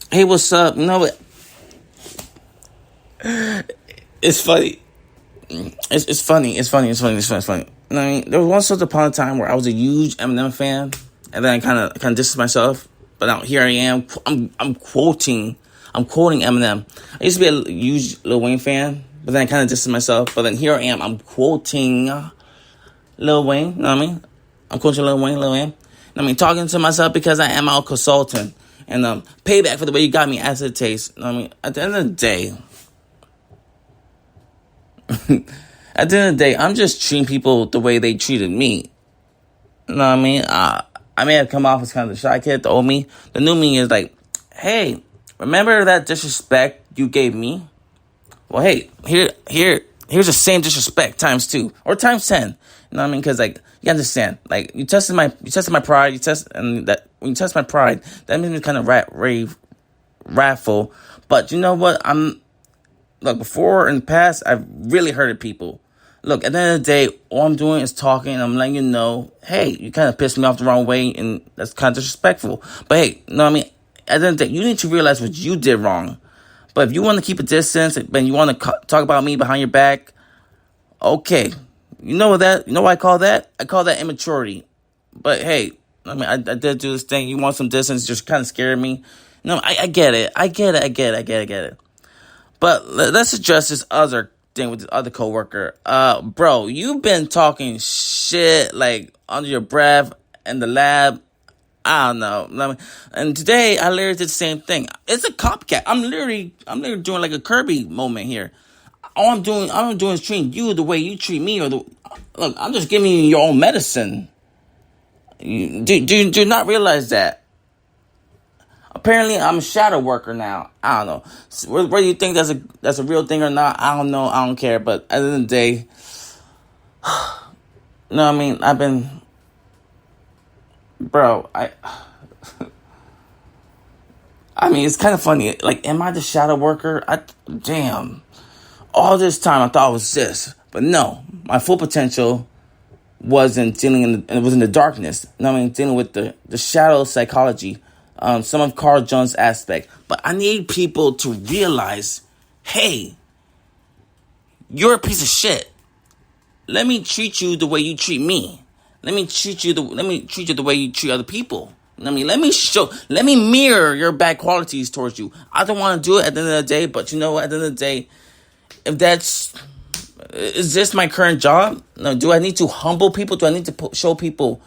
Hey, what's up? You know what? It's funny. It's funny. It's funny. It's funny. It's funny. It's funny. You know what I mean? There was once upon a time where I was a huge Eminem fan, and then I kind of distanced myself. But now here I am. I'm quoting Eminem. I used to be a huge Lil Wayne fan, but then I kind of distanced myself. But then here I am. I'm quoting Lil Wayne. You know what I mean? I'm quoting Lil Wayne. I mean, talking to myself because I am a consultant. And payback for the way you got me acid taste. You know what I mean? At the end of the day, I'm just treating people the way they treated me. You know what I mean? I may have come off as kind of the shy kid, the old me. The new me is like, hey, remember that disrespect you gave me? Well, hey, here's the same disrespect times 2 or times 10. You know what I mean? Because like you understand, like you tested my pride. When you test my pride, that made me kind of wrathful. But you know what? Look, before in the past, I've really hurted people. Look, at the end of the day, all I'm doing is talking, and I'm letting you know, hey, you kind of pissed me off the wrong way, and that's kind of disrespectful. But hey, you know what I mean? At the end of the day, you need to realize what you did wrong. But if you want to keep a distance, and you want to talk about me behind your back, okay. You know what I call that? I call that immaturity. But hey, I mean, I did do this thing. You want some distance, just kind of scared me. No, I get it. I get it. But let's address this other thing with this other coworker. Bro, you've been talking shit like under your breath in the lab. I don't know. And today I literally did the same thing. It's a copycat. I'm literally doing like a Kirby moment here. All I'm doing is treating you the way you treat me, look. I'm just giving you your own medicine. Do not realize that. Apparently, I'm a shadow worker now. I don't know. Whether you think that's a real thing or not, I don't know. I don't care. But at the end of the day, you know what I mean? I've been, bro. I mean, it's kind of funny. Like, am I the shadow worker? Damn. All this time, I thought it was this, but no. My full potential wasn't it was in the darkness. You know what I mean? Dealing with the shadow psychology. Some of Carl Jung's aspect. But I need people to realize, hey, you're a piece of shit. Let me treat you the way you treat me. Let me treat you the way you treat other people. I mean, let me mirror your bad qualities towards you. I don't want to do it at the end of the day, but you know what? At the end of the day, is this my current job? No, do I need to humble people? Do I need to show people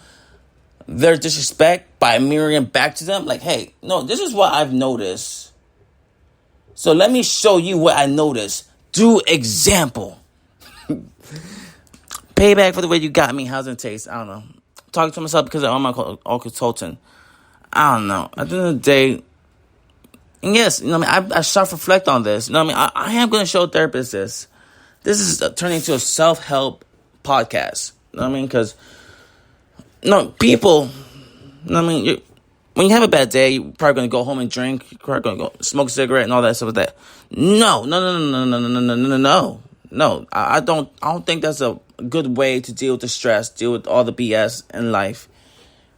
their disrespect by mirroring back to them? Like, hey, no, this is what I've noticed. So let me show you what I noticed. Do example. Payback for the way you got me. How's it taste? I don't know. Talking to myself because I'm all consultant. I don't know. At the end of the day, and yes, you know what I mean? I self-reflect on this. You know what I mean? I am going to show therapists this. This is turning into a self-help podcast. You know what I mean? Because, people, you know what I mean? When you have a bad day, you're probably going to go home and drink. You're probably going to go smoke a cigarette and all that stuff like that. No. I don't think that's a good way to deal with the stress, deal with all the BS in life.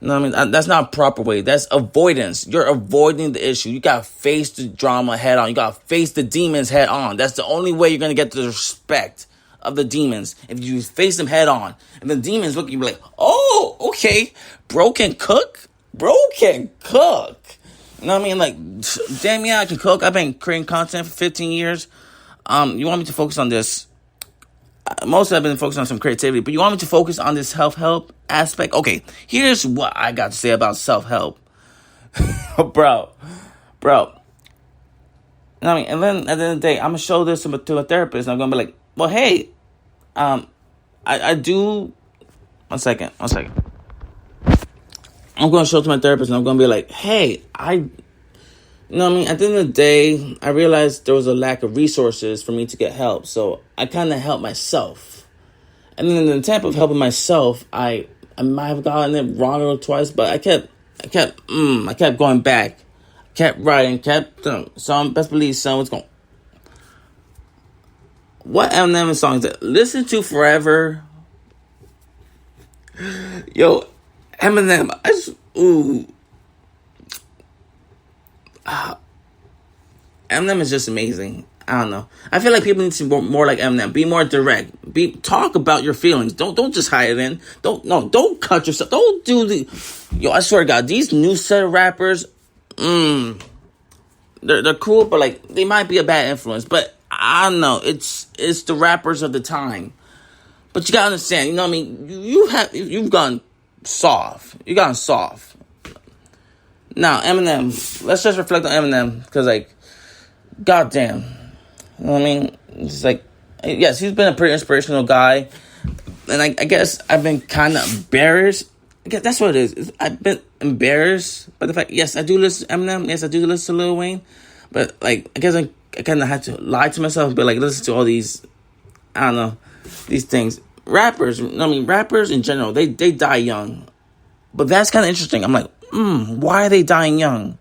You know what I mean? That's not a proper way. That's avoidance. You're avoiding the issue. You got to face the drama head on. You got to face the demons head on. That's the only way you're going to get the respect of the demons. If you face them head on. And the demons look at you like, oh, okay. Bro can cook. You know what I mean? Like, damn, yeah, I can cook. I've been creating content for 15 years. You want me to focus on this? Mostly I've been focused on some creativity, but you want me to focus on this self-help aspect? Okay, here's what I got to say about self-help. bro. You know what I mean? And then at the end of the day, I'm going to show this to a therapist, and I'm going to be like, well, hey, I do... One second. I'm going to show it to my therapist, and I'm going to be like, hey, you know what I mean? At the end of the day, I realized there was a lack of resources for me to get help. So I kind of helped myself. And then in the attempt of helping myself, I might have gotten it wrong or twice, but I kept going back. Kept writing, some best believe someone's going. What Eminem song is that? Listen to Forever. Yo, Eminem, Eminem is just amazing. I don't know. I feel like people need to be more like Eminem. Be more direct. Talk about your feelings. Don't just hide it in. Don't cut yourself. Don't do the. Yo, I swear to God, these new set of rappers, they're cool, but like they might be a bad influence. But I don't know. It's the rappers of the time. But you gotta understand. You know what I mean? You've gone soft. You gotten soft. Now Eminem. Let's just reflect on Eminem because like, goddamn. You know what I mean? It's like, yes, he's been a pretty inspirational guy. And I guess I've been kind of embarrassed. I guess that's what it is. I've been embarrassed by the fact, yes, I do listen to Eminem. Yes, I do listen to Lil Wayne. But, like, I guess I kind of had to lie to myself and be like, listen to all these, I don't know, these things. Rappers in general, they die young. But that's kind of interesting. I'm like, why are they dying young?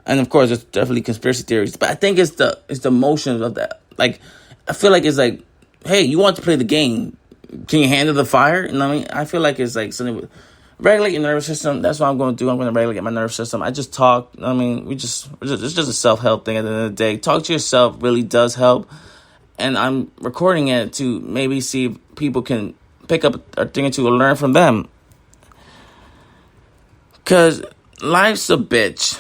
And of course, there's definitely conspiracy theories, but I think it's the motion of that. Like, I feel like it's like, hey, you want to play the game? Can you handle the fire? You know what I mean? I feel like it's like something with regulate your nervous system. That's what I'm going to do. I'm going to regulate my nervous system. I just talk. I mean, it's just a self-help thing at the end of the day. Talk to yourself really does help, and I'm recording it to maybe see if people can pick up a thing or two and learn from them. Because life's a bitch,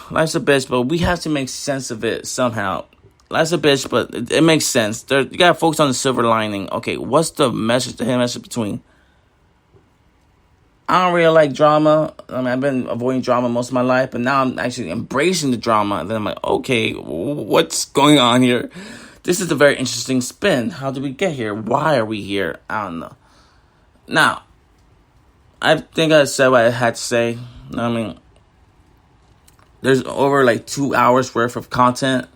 but we have to make sense of it somehow. Life's a bitch, but it makes sense. You gotta focus on the silver lining. Okay, what's the hidden message between? I don't really like drama. I mean, I've been avoiding drama most of my life, but now I'm actually embracing the drama. And then I'm like, okay, what's going on here? This is a very interesting spin. How did we get here? Why are we here? I don't know. Now, I think I said what I had to say. I mean, there's over like 2 hours worth of content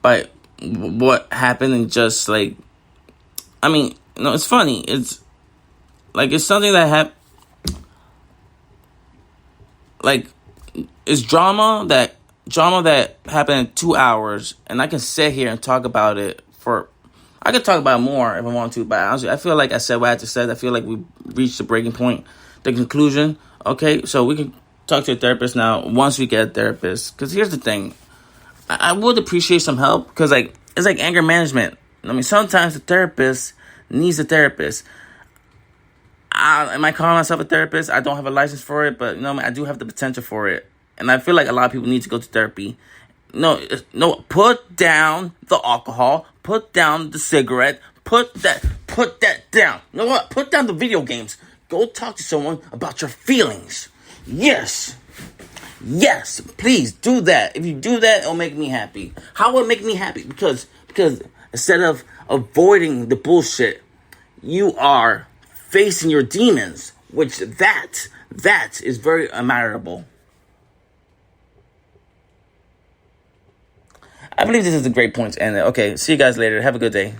by what happened and just like, I mean, it's funny. It's like, it's something that happened. Like, it's drama that happened in 2 hours, and I can sit here and talk about it I could talk about it more if I want to, but honestly, I feel like I said what I had to say. I feel like we reached the breaking point, the conclusion. Okay, so we can talk to a therapist now once we get a therapist. Because here's the thing. I would appreciate some help because like it's like anger management. I mean, sometimes the therapist needs a therapist. Am I calling myself a therapist? I don't have a license for it, but I do have the potential for it. And I feel like a lot of people need to go to therapy. No, put down the alcohol, put down the cigarette, put that down. You know what? Put down the video games. Go talk to someone about your feelings. Yes, please do that. If you do that, it'll make me happy. How will it make me happy? Because instead of avoiding the bullshit, you are facing your demons, which that is very admirable. I believe this is a great point to end it. Okay, see you guys later. Have a good day.